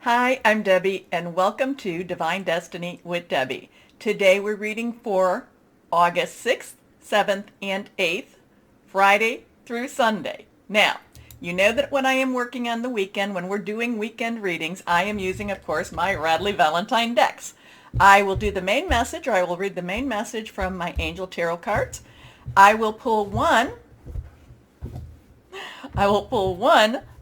Hi, I'm Debbie, and welcome to Divine Destiny with Debbie. Today we're reading for August 6th, 7th, and 8th, Friday through Sunday. Now, you know that when I am working on the weekend, when we're doing weekend readings, I am using, of course, my Radley Valentine decks. I will do the main message, or I will read the main message from my Angel Tarot cards. I will pull one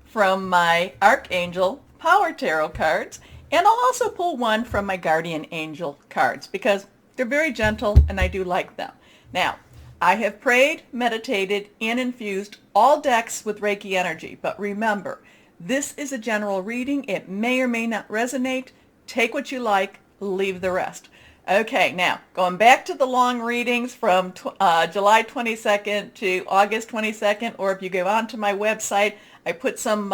from my Archangel Power Tarot cards, and I'll also pull one from my Guardian Angel cards because they're very gentle and I do like them. Now, I have prayed, meditated, and infused all decks with Reiki energy, but remember, this is a general reading. It may or may not resonate. Take what you like, leave the rest. Okay, now, going back to the long readings from July 22nd to August 22nd, or if you go onto my website, I put some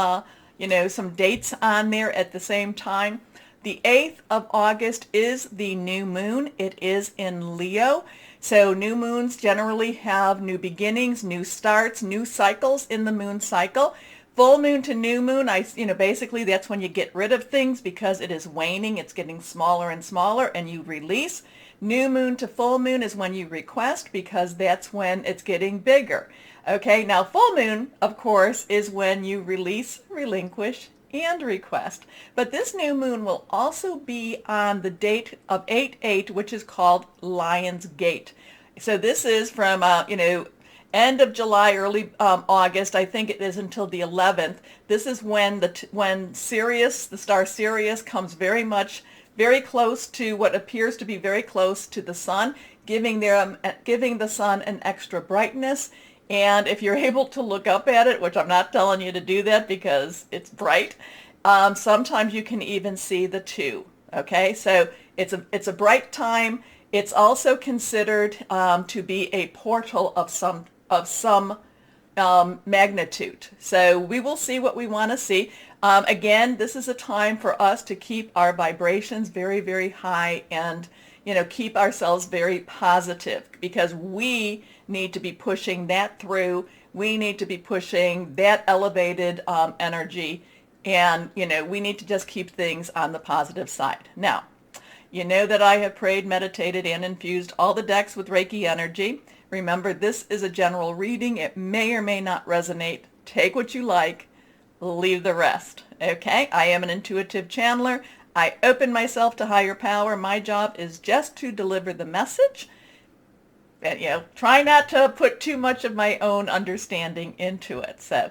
dates on there at the same time. The 8th of August is the new moon. It is in Leo. So new moons generally have new beginnings, new starts, new cycles in the moon cycle. Full moon to new moon, basically that's when you get rid of things because it is waning. It's getting smaller and smaller and you release. New moon to full moon is when you request because that's when it's getting bigger. Okay, now full moon, of course, is when you release, relinquish, and request. But this new moon will also be on the date of 8/8, which is called Lion's Gate. So this is from, end of July, early August. I think it is until the 11th. This is when when Sirius, the star Sirius, comes very close to what appears to be very close to the sun, giving the sun an extra brightness. And if you're able to look up at it, which I'm not telling you to do that because it's bright, sometimes you can even see the two. Okay, so it's a bright time. It's also considered to be a portal of some magnitude. So we will see what we want to see. Again, this is a time for us to keep our vibrations very, very high and keep ourselves very positive because we need to be pushing that through. We need to be pushing that elevated energy, and we need to just keep things on the positive side. Now, you know that I have prayed, meditated, and infused all the decks with Reiki energy. Remember, this is a general reading. It may or may not resonate. Take what you like, leave the rest. Okay, I am an intuitive channeler. I open myself to higher power. My job is just to deliver the message. And, try not to put too much of my own understanding into it. So,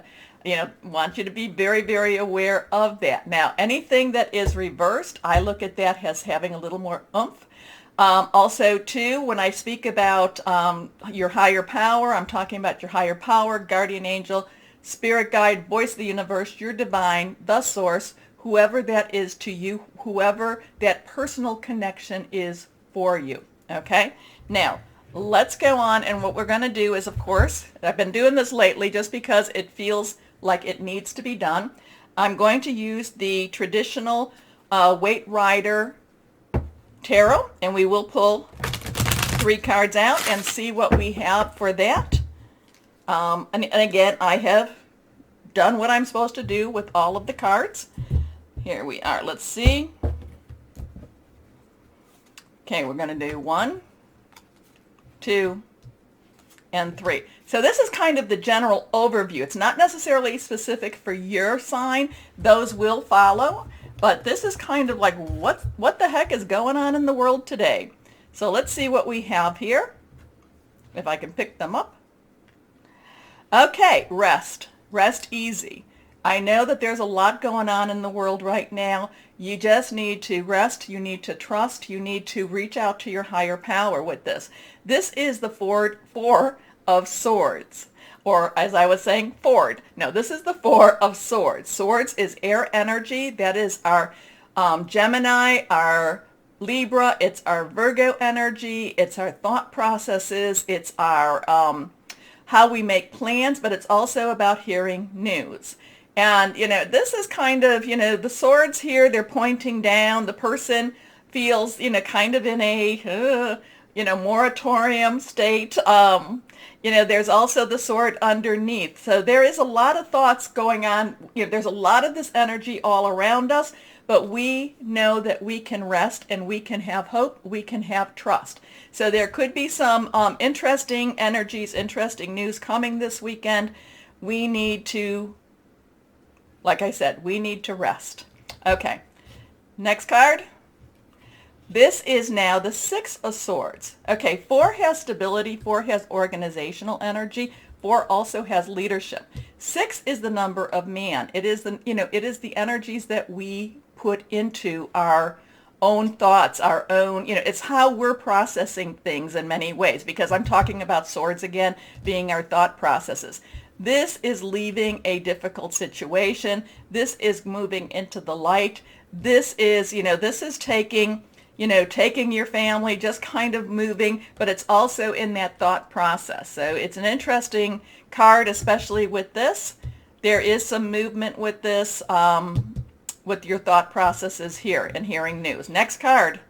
want you to be very, very aware of that. Now, anything that is reversed, I look at that as having a little more oomph. Also, too, when I speak about your higher power, I'm talking about your higher power, guardian angel, spirit guide, voice of the universe, your divine, the source, whoever that is to you, whoever that personal connection is for you. Okay? Now, let's go on, and what we're going to do is, of course, I've been doing this lately just because it feels like it needs to be done. I'm going to use the traditional Weight Rider Tarot, and we will pull 3 cards out and see what we have for that. And again, I have done what I'm supposed to do with all of the cards. Here we are. Let's see. Okay, we're going to do 1, 2, and 3. So this is kind of the general overview. It's not necessarily specific for your sign. Those will follow. But this is kind of like what the heck is going on in the world today. So let's see what we have here. If I can pick them up. Okay, rest. Rest easy. I know that there's a lot going on in the world right now. You just need to rest. You need to trust. You need to reach out to your higher power with this. This is the four of swords. Or as I was saying, Ford. No, this is the 4 of swords. Swords is air energy. That is our Gemini, our Libra. It's our Virgo energy. It's our thought processes. It's our how we make plans, but it's also about hearing news. And, this is kind of, the swords here, they're pointing down. The person feels, kind of in a moratorium state. There's also the sword underneath. So there is a lot of thoughts going on. There's a lot of this energy all around us, but we know that we can rest and we can have hope. We can have trust. So there could be some interesting energies, interesting news coming this weekend. We need to, like I said, we need to rest. Okay, next card. This is now the Six of Swords. Okay, 4 has stability, 4 has organizational energy, 4 also has leadership. 6 is the number of man. It is the energies that we put into our own thoughts, our own, it's how we're processing things in many ways, because I'm talking about swords again being our thought processes. This is leaving a difficult situation. This is moving into the light. This is taking your family, just kind of moving, but it's also in that thought process. So it's an interesting card, especially with this. There is some movement with this, with your thought processes here and hearing news. Next card.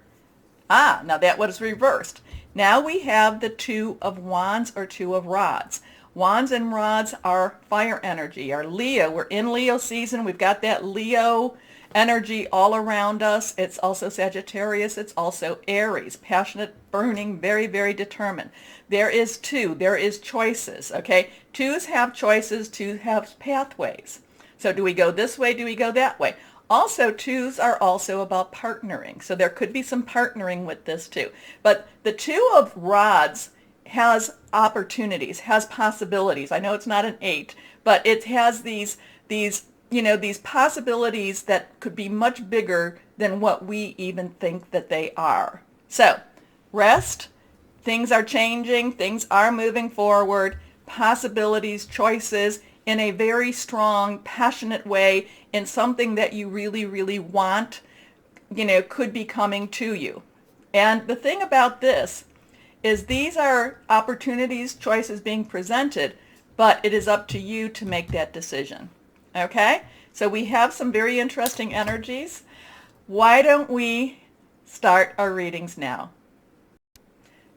Now that was reversed. Now we have the Two of Wands or Two of Rods. Wands and rods are fire energy, are Leo. We're in Leo season. We've got that Leo energy all around us. It's also Sagittarius. It's also Aries. Passionate, burning, very, very determined. There is choices, okay? 2s have choices. 2 have pathways. So do we go this way? Do we go that way? Also, 2s are also about partnering. So there could be some partnering with this too. But the Two of Rods has opportunities, has possibilities. I know it's not an 8, but it has these possibilities that could be much bigger than what we even think that they are. So rest, things are changing, things are moving forward, possibilities, choices in a very strong, passionate way, in something that you really, really want, could be coming to you. And the thing about this is these are opportunities, choices being presented, but it is up to you to make that decision. Okay, so we have some very interesting energies. Why don't we start our readings now?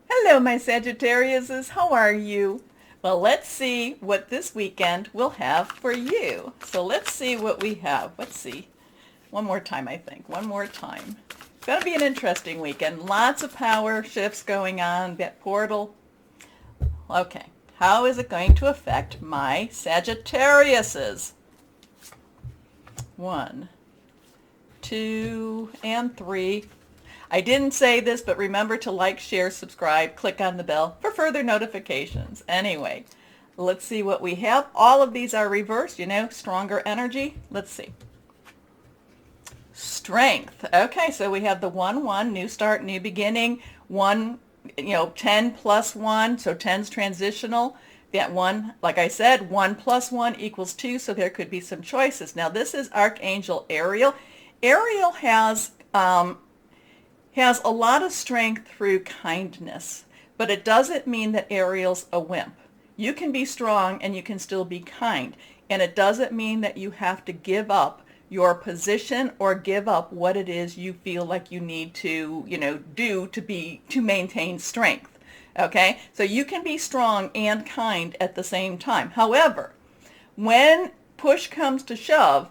Hello, my Sagittariuses. How are you? Well, let's see what this weekend will have for you. So let's see what we have. Let's see. One more time, I think. One more time. It's going to be an interesting weekend. Lots of power shifts going on. That portal. Okay. How is it going to affect my Sagittariuses? 1, 2, and 3. I didn't say this, but remember to like, share, subscribe, click on the bell for further notifications. Anyway, let's see what we have. All of these are reversed, stronger energy. Let's see. Strength. Okay, so we have the 1-1, new start, new beginning. 1, 10 plus 1, so 10's transitional. That 1, like I said, 1 plus 1 equals 2, so there could be some choices. Now this is Archangel Ariel. Ariel has a lot of strength through kindness, but it doesn't mean that Ariel's a wimp. You can be strong and you can still be kind, and it doesn't mean that you have to give up your position or give up what it is you feel like you need to, do to maintain strength. Okay, so you can be strong and kind at the same time. However, when push comes to shove,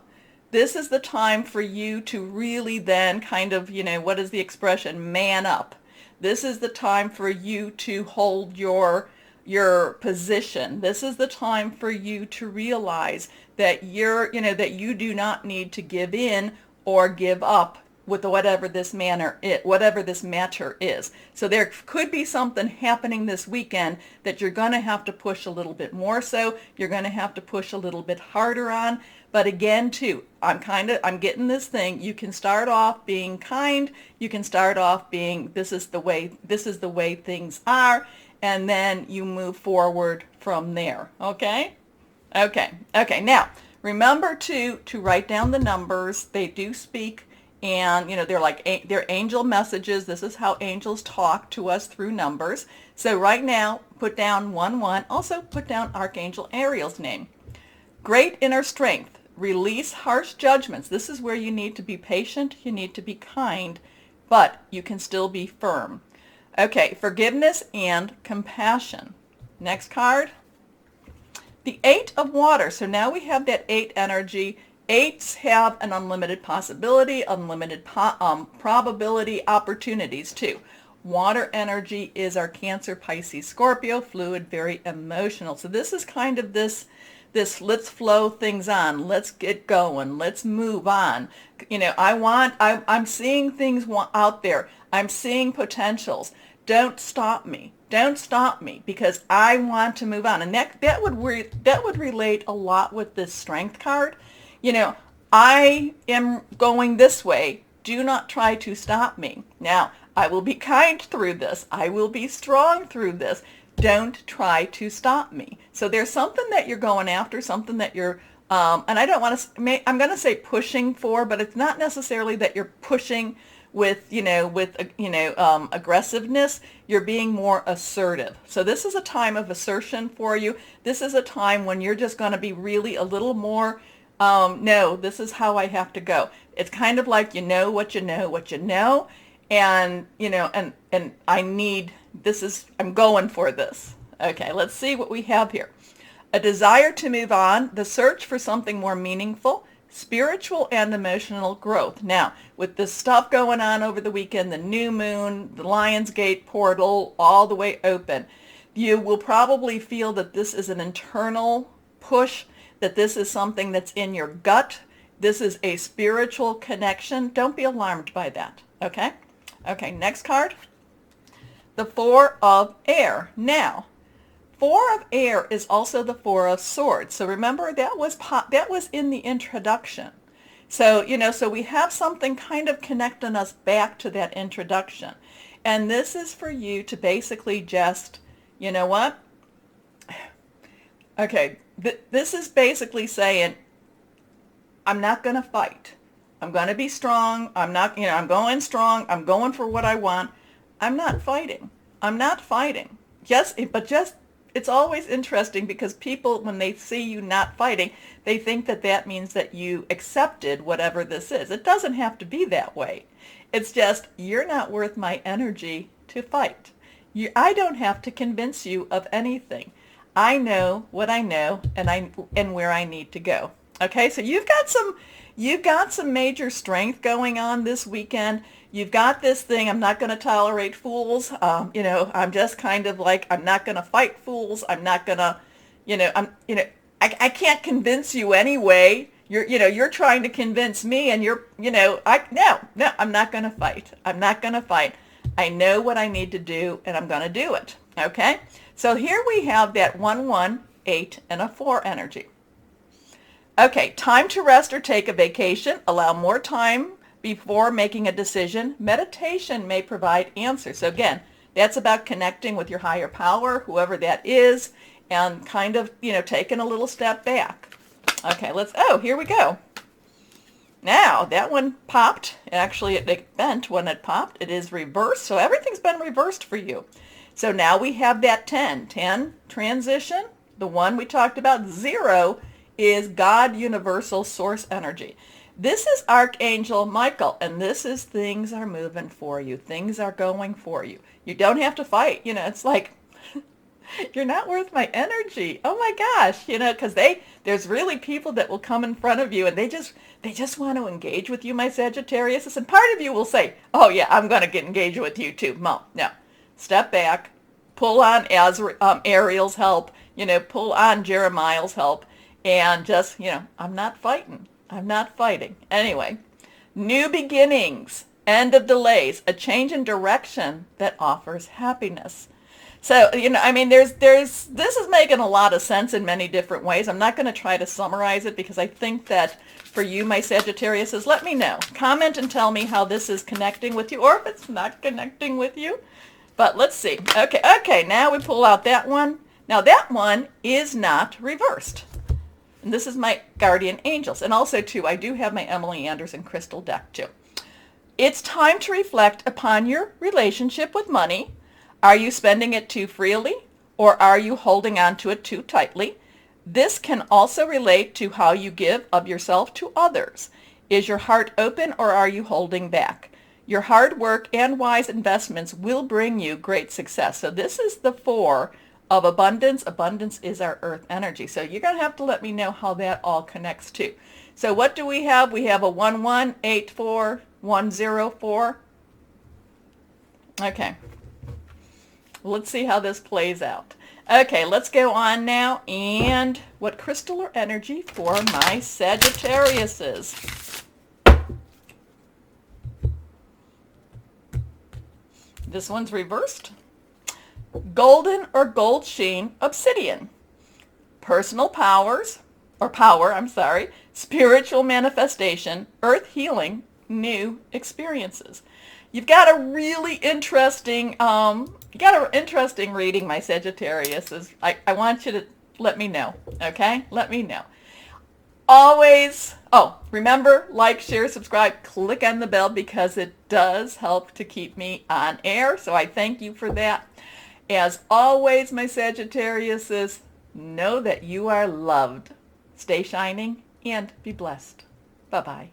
this is the time for you to really then kind of, what is the expression, man up. This is the time for you to hold your position. This is the time for you to realize that that you do not need to give in or give up with whatever this matter is. So there could be something happening this weekend that you're going to have to push a little bit more so. You're going to have to push a little bit harder on. But again, too, I'm getting this thing. You can start off being kind. You can start off being, this is the way things are. And then you move forward from there. Okay? Okay. Now, remember to write down the numbers. They do speak. And, they're angel messages. This is how angels talk to us through numbers. So right now, put down 1-1. Also put down Archangel Ariel's name. Great inner strength. Release harsh judgments. This is where you need to be patient. You need to be kind, but you can still be firm. Okay, forgiveness and compassion. Next card. The 8 of water. So now we have that 8 energy. 8s have an unlimited possibility, unlimited probability, opportunities too. Water energy is our Cancer, Pisces, Scorpio, fluid, very emotional. So this is kind of this let's flow things on, let's get going, let's move on. You know, I'm seeing things out there. I'm seeing potentials. Don't stop me. Don't stop me because I want to move on. And that would relate a lot with this Strength card. You know, I am going this way. Do not try to stop me. Now, I will be kind through this. I will be strong through this. Don't try to stop me. So there's something that you're going after, something that you're, and I don't want to, I'm going to say pushing for, but it's not necessarily that you're pushing with, aggressiveness. You're being more assertive. So this is a time of assertion for you. This is a time when you're just going to be really a little more, no, this is how I have to go. It's kind of like you know what you know, what you know, and, and I'm going for this. Okay, let's see what we have here. A desire to move on, the search for something more meaningful, spiritual and emotional growth. Now, with this stuff going on over the weekend, the new moon, the Lionsgate portal, all the way open, you will probably feel that this is an internal push, that this is something that's in your gut. This is a spiritual connection. Don't be alarmed by that, okay? Okay, next card. The 4 of air. Now, 4 of air is also the 4 of swords. So remember that was in the introduction. So, so we have something kind of connecting us back to that introduction. And this is for you to basically just, you know what? Okay, this is basically saying, I'm not going to fight. I'm going to be strong. I'm going strong. I'm going for what I want. I'm not fighting. I'm not fighting. Yes, it's always interesting because people, when they see you not fighting, they think that that means that you accepted whatever this is. It doesn't have to be that way. It's just, you're not worth my energy to fight. I don't have to convince you of anything. I know what I know and where I need to go. Okay, so you've got some major strength going on this weekend. You've got this thing, I'm not going to tolerate fools. I'm just kind of like, I'm not going to fight fools. I'm not going to, I can't convince you anyway. You're trying to convince me and no, I'm not going to fight. I'm not going to fight. I know what I need to do and I'm going to do it. Okay. So here we have that 1, 1, 8 and a 4 energy. Okay. Time to rest or take a vacation. Allow more time before making a decision. Meditation may provide answers. So again, that's about connecting with your higher power, whoever that is, and kind of, taking a little step back. Okay, here we go. Now, that one popped. Actually, it bent when it popped. It is reversed, so everything's been reversed for you. So now we have that 10. 10, transition. The one we talked about, 0, is God, universal source energy. This is Archangel Michael, and this is things are moving for you. Things are going for you. You don't have to fight. It's like, you're not worth my energy. Oh my gosh, because there's really people that will come in front of you and they just want to engage with you, my Sagittarius. And part of you will say, oh yeah, I'm going to get engaged with you too. No, step back, pull on Ariel's help, pull on Jeremiah's help, and just, I'm not fighting. I'm not fighting. Anyway, new beginnings, end of delays, a change in direction that offers happiness. So, this is making a lot of sense in many different ways. I'm not going to try to summarize it because I think that for you, my Sagittarius, let me know. Comment and tell me how this is connecting with you or if it's not connecting with you. But let's see. Okay, now we pull out that one. Now that one is not reversed. And this is my guardian angels. And also, too, I do have my Emily Anderson crystal deck, too. It's time to reflect upon your relationship with money. Are you spending it too freely, or are you holding on to it too tightly? This can also relate to how you give of yourself to others. Is your heart open, or are you holding back? Your hard work and wise investments will bring you great success. So this is the 4 of abundance. Abundance is our earth energy. So you're going to have to let me know how that all connects too. So what do we have? We have a 1184104. Okay. Let's see how this plays out. Okay, let's go on now. And what crystal or energy for my Sagittariuses? This one's reversed. Golden or gold sheen obsidian. Personal powers, or power, I'm sorry, spiritual manifestation, earth healing, new experiences. You've got a really interesting, reading, my Sagittarius. I want you to let me know, okay? Let me know. Always, remember, like, share, subscribe, click on the bell because it does help to keep me on air. So I thank you for that. As always, my Sagittariuses, know that you are loved. Stay shining and be blessed. Bye-bye.